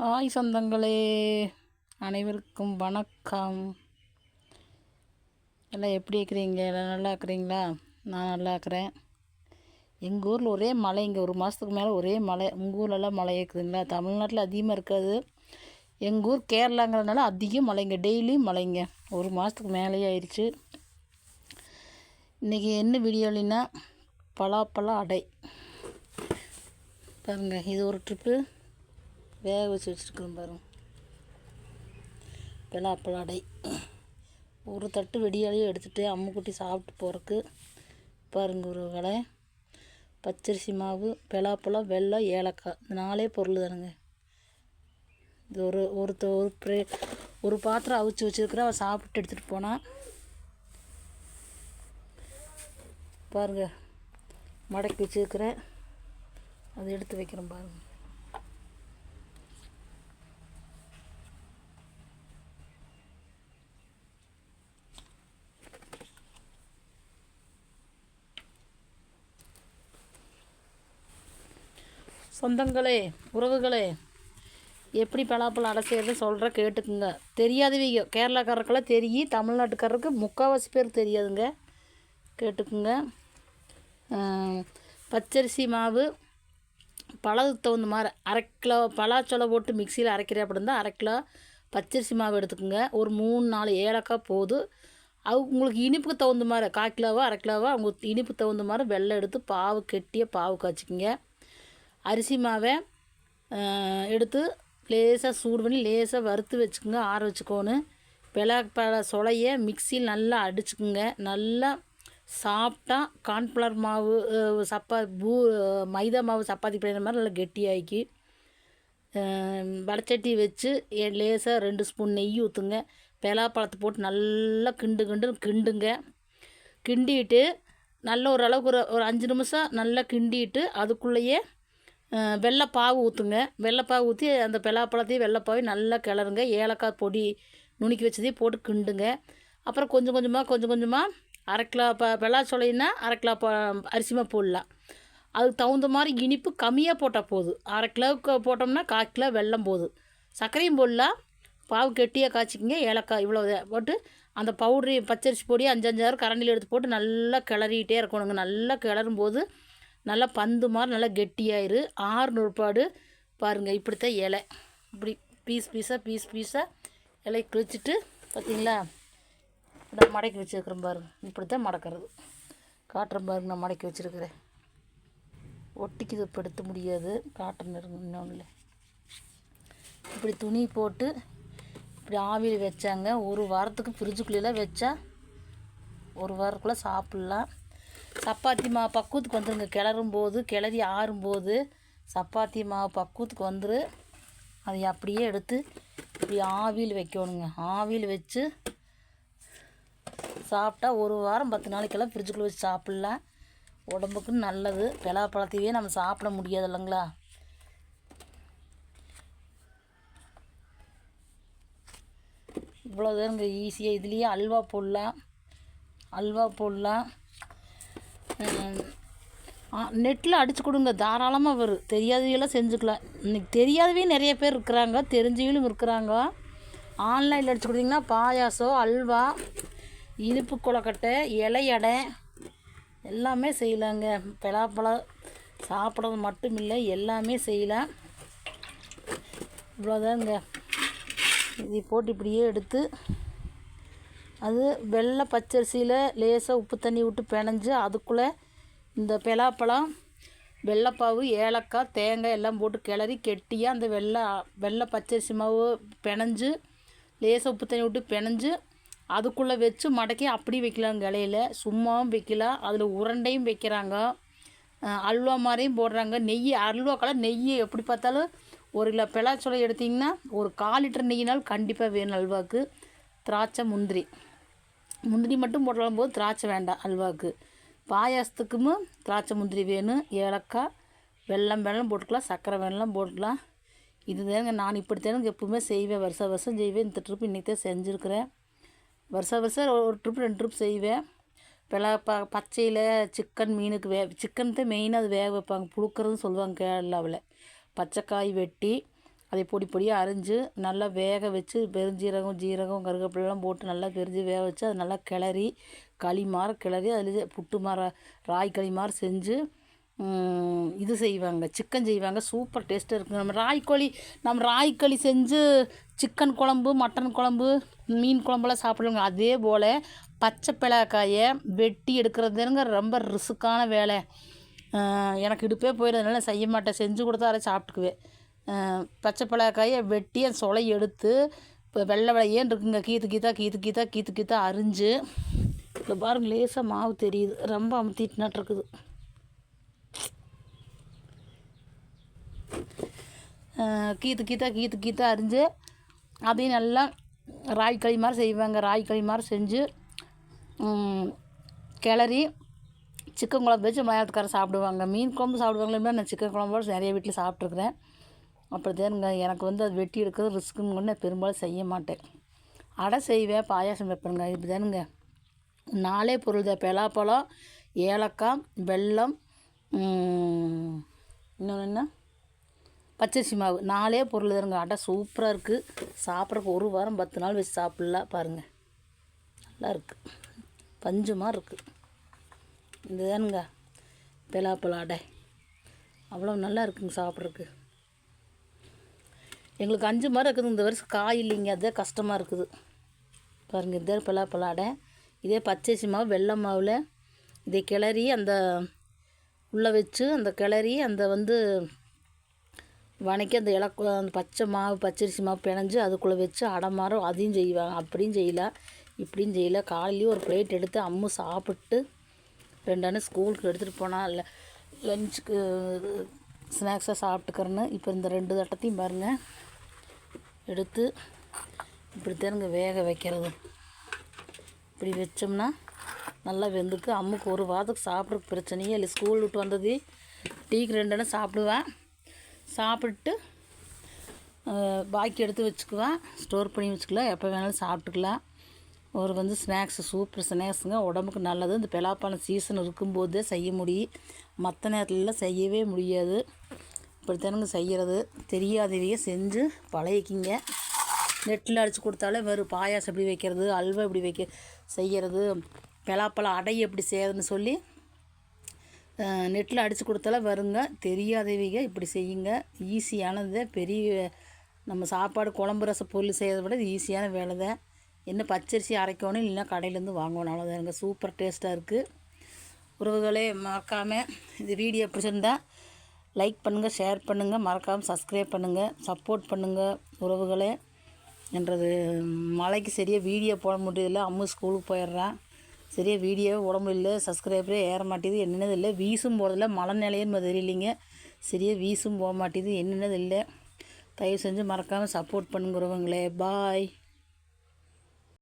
ஆய் சொந்தங்களே, அனைவருக்கும் வணக்கம். எல்லாம் எப்படி இருக்கிறீங்க? எல்லாம் நல்லா இருக்கிறீங்களா? நான் நல்லா இருக்கிறேன். எங்கள் ஊரில் ஒரே மழை. இங்கே ஒரு மாதத்துக்கு மேலே ஒரே மழை. உங்கள் ஊர்லெல்லாம் மழை இருக்குதுங்களா? தமிழ்நாட்டில் அதிகமாக இருக்காது. எங்கள் ஊர் கேரளாங்கிறதுனால அதிகம் மழைங்க. டெய்லியும் மழைங்க. ஒரு மாதத்துக்கு மேலேயே ஆயிடுச்சு. இன்றைக்கி என்ன வீடியோலின்னா பலாப்பழ அடை பாருங்கள். இது ஒரு ட்ரிப்பு வேக வச்சுருக்கிறோம் பாருங்க. பலாப்பழ அடை ஒரு தட்டு வெடியாலையும் எடுத்துகிட்டு அம்முக்குட்டி சாப்பிட்டு போகிறக்கு பாருங்கள். ஒரு கடை பச்சரிசி மாவு, பலாப்பழம், வெல்லம், ஏலக்காய், இந்த 4 பொருள் தானுங்க. இது ஒரு பாத்திரம் அவிச்சு வச்சுருக்கிறேன். அவள் சாப்பிட்டு எடுத்துகிட்டு போனான். பாருங்கள், மடக்கி வச்சுருக்கிறேன். அதை எடுத்து வைக்கிறேன் பாருங்கள். சொந்தங்களே, உறவுகளே, எப்படி பலாப்பழம் அடை செய்கிறது சொல்கிற கேட்டுக்குங்க. தெரியாதவங்க கேரளாக்காரருக்கெல்லாம் தெரியும், தமிழ்நாட்டுக்காரருக்கு முக்கால்வாசி பேர் தெரியாதுங்க. கேட்டுக்குங்க. பச்சரிசி மாவு பழத்துக்கு தகுந்த மாதிரி 1/2 கிலோ பலாச்சொலை போட்டு மிக்சியில் அரைக்கிற அப்படி இருந்தால் 1/2 கிலோ பச்சரிசி மாவு எடுத்துக்கோங்க. ஒரு 3-4 ஏலக்காய் போதும். உங்களுக்கு இனிப்புக்கு தகுந்த மாதிரி 1/4 கிலோவோ 1/2 கிலோவோ உங்களுக்கு இனிப்புக்கு தகுந்த மாதிரி வெல்லம் எடுத்து பாவு கெட்டியாக பாவு காய்ச்சிக்கிங்க. அரிசி மாவை எடுத்து லேசாக சூடு பண்ணி லேசாக வறுத்து வச்சுக்கோங்க. ஆற வச்சுக்கோணும். பழ சொலையை மிக்சியில் நல்லா அடிச்சுக்குங்க. நல்லா சாப்பிட்டா கார்ன்ஃப்ளவர் மாவு மைதா மாவு சப்பாத்தி பிழைக்கிற மாதிரி நல்லா கெட்டியாக்கி வடச்சட்டி வச்சு லேசாக 2 ஸ்பூன் நெய் ஊற்றுங்க. பலாப்பழத்தை போட்டு நல்லா கிண்டுங்க. கிண்டிட்டு நல்ல ஓரளவுக்கு ஒரு 5 நிமிஷம் நல்லா கிண்டிட்டு அதுக்குள்ளேயே வெள்ளைப்பாவு ஊற்றுங்க. வெள்ளைப்பாவு ஊற்றி அந்த பலாப்பழத்தையும் வெள்ளைப்பாவையும் நல்லா கிளறுங்க. ஏலக்காய் பொடி நுணுக்கி வச்சதையும் போட்டு கிண்டுங்க. அப்புறம் கொஞ்சம் கொஞ்சமாக 1/2 கிலோ பலாச்சொலைன்னா 1/2 கிலோ அரிசிமா போடலாம். அதுக்கு தகுந்த மாதிரி இனிப்பு கம்மியாக போட்டால் போதும். 1/2 கிலோவுக்கு போட்டோம்னா 1/4 கிலோ வெல்லம் போதும். சர்க்கரையும் போடலாம். பாவு கெட்டியாக காய்ச்சிக்கிங்க. ஏலக்காய் இவ்வளோ போட்டு அந்த பவுட்ரு பச்சரிசி பொடி 5-6 கரண்டியில் எடுத்து போட்டு நல்லா கிளறிக்கிட்டே இருக்கணுங்க. நல்லா கிளறும்போது நல்லா பந்து மாதிரி நல்லா கெட்டியாயிரு. 6 நூறுபாடு பாருங்கள். இப்படித்தான் இலை இப்படி பீஸ் பீஸாக இலை கிழிச்சிட்டு பார்த்தீங்களா, நான் மடக்கி வச்சுருக்கிறேன் பாருங்கள். இப்படித்தான் மடக்கிறது. காட்டுறேன் பாருங்க. நான் மடக்கி வச்சுருக்கிறேன். ஒட்டிக்கு இப்போ எடுத்த முடியாது. காட்டுறேன் இன்னொன்று. இப்படி துணி போட்டு இப்படி ஆவியில் வச்சாங்க. ஒரு வாரத்துக்கு ஃப்ரிட்ஜுக்குள்ளேலாம் வச்சா ஒரு வாரத்துக்குள்ளே சாப்பிட்லாம். சப்பாத்தி மாவு பக்குவத்துக்கு வந்துடுங்க. கிளறி ஆறும்போது சப்பாத்தி மாவு பக்குவத்துக்கு வந்துரு. அதை அப்படியே எடுத்து இப்படி ஆவியில் வைக்கணுங்க. ஆவியில் வச்சு சாப்பிட்டா ஒரு வாரம் 10 நாளைக்கெல்லாம் ஃப்ரிட்ஜுக்குள்ளே வச்சு சாப்பிட்லாம். உடம்புக்கு நல்லது. பலாப்பழத்தையே நம்ம சாப்பிட முடியாது இல்லைங்களா. இவ்வளோதானுங்க ஈஸியாக. இதுலேயே அல்வா போடலாம். நெட்டில் அடித்து கொடுங்க. தாராளமாக வரும். தெரியாதவையெல்லாம் செஞ்சுக்கலாம். இன்றைக்கி தெரியாதவே நிறைய பேர் இருக்கிறாங்க, தெரிஞ்சவங்களும் இருக்கிறாங்க. ஆன்லைனில் அடித்து கொடுத்தீங்கன்னா பாயாசம், அல்வா, இனிப்பு கொழுக்கட்டை, இலையடை எல்லாமே செய்யலாங்க. பலாப்பழம் சாப்பிட்றது மட்டும் இல்லை, எல்லாமே செய்யலாம். இவ்வளோதாங்க. இதை போட்டு இப்படியே எடுத்து அது வெள்ளை பச்சரிசியில் லேசாக உப்பு தண்ணி விட்டு பிணைஞ்சு அதுக்குள்ளே இந்த பலாப்பழம், வெள்ளைப்பாவு, ஏலக்காய், தேங்காய் எல்லாம் போட்டு கிளறி கெட்டியாக அந்த வெள்ளை பச்சரிசி மாவு பிணைஞ்சு லேசாக உப்பு தண்ணி விட்டு பிணைஞ்சு அதுக்குள்ளே வச்சு மடக்கி அப்படி வைக்கலாங்க. இலையில் சும்மாவும் வைக்கலாம். அதில் உருண்டையும் வைக்கிறாங்க. அல்வா மாதிரியும் போடுறாங்க. அல்வாக்கெல்லாம் நெய் எப்படி பார்த்தாலும் 1 கிலோ பலாச்சொலை எடுத்திங்கன்னா ஒரு 1/4 லிட்டர் நெய்யினால் கண்டிப்பாக வேணும் அல்வாவுக்கு. திராட்சை, முந்திரி மட்டும் போட்டாலும் போது, திராட்சை வேண்டாம் அல்வாவுக்கு. பாயாசத்துக்கும் திராட்சை முந்திரி வேணும். ஏலக்காய், வெல்லம் போட்டுக்கலாம். சர்க்கரை வெல்லம் போட்டுக்கலாம். இதுதாங்க நான் இப்படித்தானுங்க எப்பவுமே செய்வேன். வருஷம் செய்வேன். இந்த ட்ரிப் இன்றைக்கி தான் செஞ்சுருக்கிறேன். வருஷம் ஒரு ட்ரிப் 2 ட்ரிப் செய்வேன். பச்சையில் சிக்கன், மீனுக்கு சிக்கன் தான் மெயினாக அது வேக வைப்பாங்க. புழுக்கிறதுன்னு சொல்லுவாங்க கேரளாவில். பச்சைக்காய் வெட்டி அதை பொடி பொடியாக அரிஞ்சு நல்லா வேக வச்சு பெருஞ்சீரகம் ஜீரகம் கருவேப்பிலெலாம் போட்டு நல்லா வேக வச்சு அது நல்லா கிளறி களி மாற கிளறி அதில் புட்டு மாற ராய் களி மாற செஞ்சு இது செய்வாங்க, சிக்கன் செய்வாங்க. சூப்பர் டேஸ்ட்டாக இருக்குங்க. நம்ம ராய்க்களி செஞ்சு சிக்கன் குழம்பு, மட்டன் குழம்பு, மீன் குழம்புலாம் சாப்பிடுவாங்க. அதே போல் பச்சை மிளகாயை வெட்டி எடுக்கிறதுங்க ரொம்ப ரிஸ்க்கான வேலை. எனக்கு இடுப்பே போயிடுறதுனால செய்ய மாட்டேன். செஞ்சு கொடுத்தா அதை சாப்பிட்டுக்குவேன். பச்சை மிளகாயை வெட்டி அந்த சொலை எடுத்து இப்போ வெள்ளை வெள்ளையேன்னு இருக்குங்க. கீத்து கீத்தா அரிஞ்சு இப்போ பாருங்க லேசாக மாவு தெரியுது, ரொம்ப அமுத்திட்டுனாட்டு இருக்குது. கீத்து அரிஞ்சு அதையும் நல்லா ராய்க்களி மாதிரி செய்வாங்க. ராய்க்களி மாதிரி செஞ்சு கிளறி சிக்கன் குழம்பு வச்சு மலையாளத்துக்காரர் சாப்பிடுவாங்க. மீன் குழம்பு சாப்பிடுவாங்களே, நான் சிக்கன் குழம்போடு நிறைய வீட்டில் சாப்பிட்ருக்குறேன். அப்படித்தானுங்க. எனக்கு அது வெட்டி எடுக்கிறது ரிஸ்க்குன்னு நான் பெரும்பாலும் செய்ய மாட்டேன். அடை செய்வேன், பாயாசம் வைப்பேனுங்க. இப்படி தானுங்க. 4 பொருள் தான்: பலாப்பழம், ஏலக்காய், வெல்லம், இன்னொன்று என்ன, பச்சரிசி மாவு. 4 பொருள் தானுங்க. அடை சூப்பராக இருக்குது. சாப்பிட்றக்கு 1 வாரம் 10 நாள் வச்சு சாப்பிட்லாம். பாருங்கள், நல்லா இருக்குது, பஞ்சு மாதிரி இருக்குது. இந்த தானுங்க பலாப்பழம் அடை. அவ்வளோ நல்லா இருக்குங்க சாப்பிட்றக்கு. எங்களுக்கு 5 மாதிரி இருக்குது. இந்த வருஷம் காய் இல்லைங்க, அதுதான் கஷ்டமாக இருக்குது. பாருங்கள், இதுதான் பலாப்பழம் அடை. இதே பச்சரிசி மாவு வெல்லம் மாவில் இதை கிளறி அந்த உள்ளே வச்சு அந்த கிளறி அந்த வணக்கி அந்த அந்த பச்சரிசி மாவு பிணைஞ்சு அதுக்குள்ளே வச்சு அடை மாறும். அதையும் செய்வாங்க. அப்படியும் செய்யலாம், இப்படியும் செய்யலாம். காலையிலேயும் ஒரு பிளேட் எடுத்து அம்மு சாப்பிட்டு 2 அண்ணன் ஸ்கூலுக்கு எடுத்துகிட்டு போனால் இல்லை லஞ்சுக்கு ஸ்நாக்ஸாக சாப்பிட்டுக்கிறேன்னு. இப்போ இந்த 2 தட்டத்தையும் பாருங்கள் எடுத்து இப்படித்தானுங்க வேக வைக்கிறது. இப்படி வச்சோம்னா நல்லா வெந்துக்கு. அம்முக்கு 1 வாரத்துக்கு சாப்பிட்றதுக்கு பிரச்சனையே இல்லை. ஸ்கூல் விட்டு வந்தது டீக்கு 2 அண்ணன் சாப்பிடுவேன். சாப்பிட்டு பாக்கி எடுத்து வச்சுக்குவேன், ஸ்டோர் பண்ணி வச்சுக்கலாம், எப்போ வேணாலும் சாப்பிட்டுக்கலாம். ஒரு ஸ்நாக்ஸு, சூப்பர் ஸ்நாக்ஸுங்க, உடம்புக்கு நல்லது. இந்த பலாப்பழம் சீசன் இருக்கும்போதே செய்ய முடியும், மற்ற நேரத்துலலாம் செய்யவே முடியாது. இப்படித்தானுங்க செய்கிறது. தெரியாதவையே செஞ்சு பழகிக்கிங்க. நெட்டில் அடித்து கொடுத்தாலே வெறும் பாயாசம் எப்படி வைக்கிறது, அல்வா எப்படி செய்கிறது, பலாப்பழம் அடை எப்படி செய்யறதுன்னு சொல்லி நெட்டில் அடித்து கொடுத்தாலே வருங்க. தெரியாதவைங்க இப்படி செய்யுங்க. ஈஸியானது. நம்ம சாப்பாடு குழம்பு ரசம் பொருள் செய்கிறத விட இது ஈஸியான வேலை தான். என்ன பச்சரிசி அரைக்கணும், இல்லைன்னா கடையிலேருந்து வாங்கணும், அவ்வளோதானுங்க. சூப்பர் டேஸ்ட்டாக இருக்குது. உறவுகளே, மறக்காமல் இந்த வீடியோ பிடிச்சிருந்தா லைக் பண்ணுங்கள், ஷேர் பண்ணுங்கள், மறக்காமல் சப்ஸ்கிரைப் பண்ணுங்கள், சப்போர்ட் பண்ணுங்கள் உறவுகளே. என்றது மழைக்கு சரியாக வீடியோ போட முடியல. அம்மு ஸ்கூலுக்கு போயிடுறான். சரியாக வீடியோவே உடம்பு இல்லை, சப்ஸ்கிரைபரே ஏற மாட்டேது. என்னென்னது இல்லை, வீசும் போகிறதில்ல, மழை நிலையன்னு தெரியலிங்க. சரியாக வீசும் போக மாட்டேது, என்னென்னது இல்லை. தயவு செஞ்சு மறக்காமல் சப்போர்ட் பண்ணுங்க உறவுங்களே. பாய்.